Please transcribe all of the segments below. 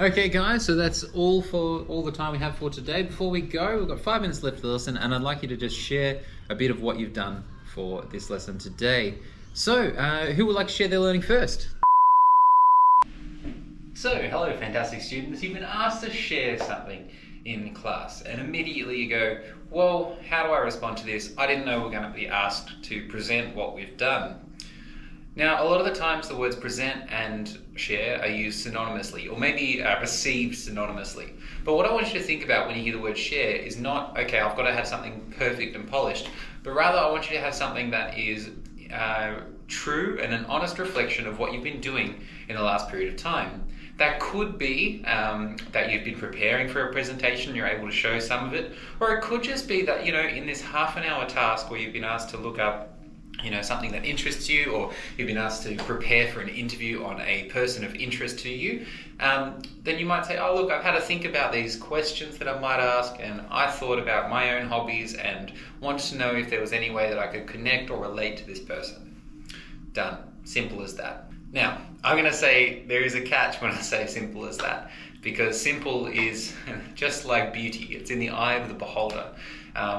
Okay, guys, so that's all for all the time we have for today. Before we go, we've got 5 minutes left of the lesson, and I'd like you to just share a bit of what you've done for this lesson today. So, who would like to share their learning first? So, hello fantastic students. You've been asked to share something in class and immediately you go, well, how do I respond to this? I didn't know we're going to be asked to present what we've done. Now, a lot of the times the words present and share are used synonymously, or maybe received synonymously. But what I want you to think about when you hear the word share is not, okay, I've got to have something perfect and polished, but rather I want you to have something that is true and an honest reflection of what you've been doing in the last period of time. That could be that you've been preparing for a presentation, you're able to show some of it, or it could just be that, in this half an hour task where you've been asked to look up something that interests you, or you've been asked to prepare for an interview on a person of interest to you, then you might say, oh look, I've had to think about these questions that I might ask, and I thought about my own hobbies and wanted to know if there was any way that I could connect or relate to this person. Done. Simple as that. Now, I'm going to say there is a catch when I say simple as that, because simple is just like beauty. It's in the eye of the beholder.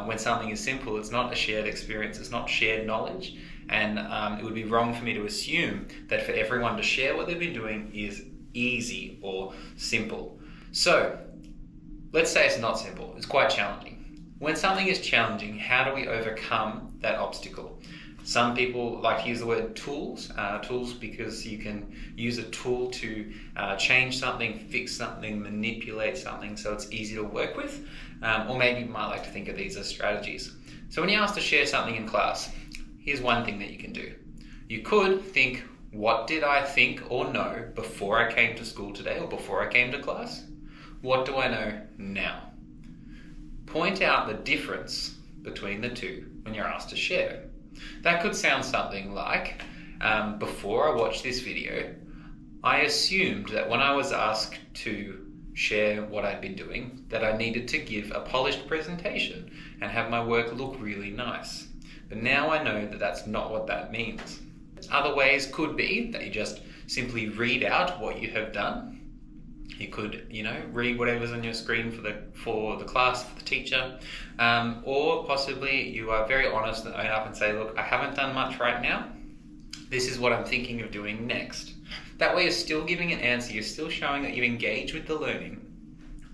When something is simple, it's not a shared experience, it's not shared knowledge, and it would be wrong for me to assume that for everyone to share what they've been doing is easy or simple. So, let's say it's not simple, it's quite challenging. When something is challenging, how do we overcome that obstacle? Some people like to use the word tools, because you can use a tool to change something, fix something, manipulate something so it's easy to work with. Or maybe you might like to think of these as strategies. So when you're asked to share something in class, here's one thing that you can do. You could think, what did I think or know before I came to school today or before I came to class? What do I know now? Point out the difference between the two when you're asked to share. That could sound something like, before I watched this video, I assumed that when I was asked to share what I'd been doing, that I needed to give a polished presentation and have my work look really nice. But now I know that that's not what that means. Other ways could be that you just simply read out what you have done. You could, read whatever's on your screen for the class, for the teacher, or possibly you are very honest and own up and say, look, I haven't done much right now. This is what I'm thinking of doing next. That way you're still giving an answer, you're still showing that you engage with the learning,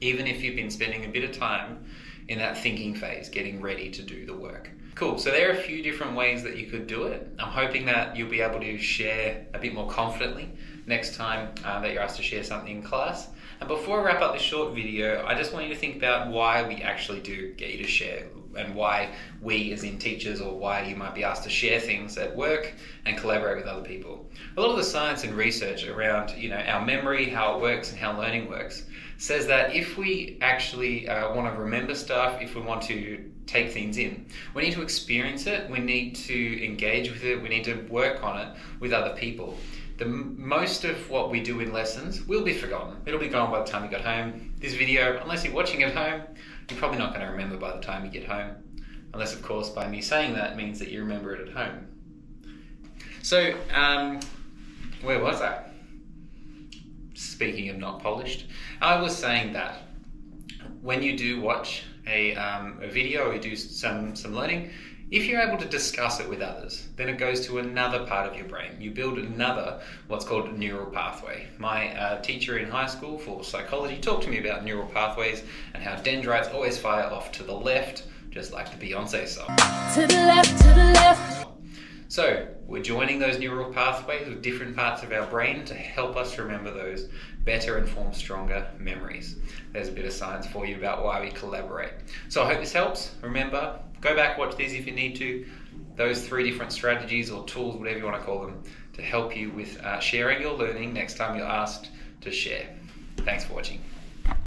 even if you've been spending a bit of time in that thinking phase, getting ready to do the work. Cool, so there are a few different ways that you could do it. I'm hoping that you'll be able to share a bit more confidently next time that you're asked to share something in class. And before I wrap up this short video, I just want you to think about why we actually do get you to share, and why we as in teachers, or why you might be asked to share things at work and collaborate with other people. A lot of the science and research around our memory, how it works and how learning works, says that if we actually want to remember stuff, if we want to take things in, we need to experience it, we need to engage with it, we need to work on it with other people. Most of what we do in lessons will be forgotten. It'll be gone by the time you get home. This video, unless you're watching at home, you're probably not going to remember by the time you get home. Unless, of course, by me saying that means that you remember it at home. So, where was I? Speaking of not polished, I was saying that when you do watch a video or you do some learning, if you're able to discuss it with others, then it goes to another part of your brain. You build another, what's called a neural pathway. My teacher in high school for psychology talked to me about neural pathways and how dendrites always fire off to the left, just like the Beyonce song. To the left, to the left. So we're joining those neural pathways with different parts of our brain to help us remember those better and form stronger memories. There's a bit of science for you about why we collaborate. So I hope this helps. Remember, go back, watch these if you need to. Those 3 different strategies or tools, whatever you want to call them, to help you with sharing your learning next time you're asked to share. Thanks for watching.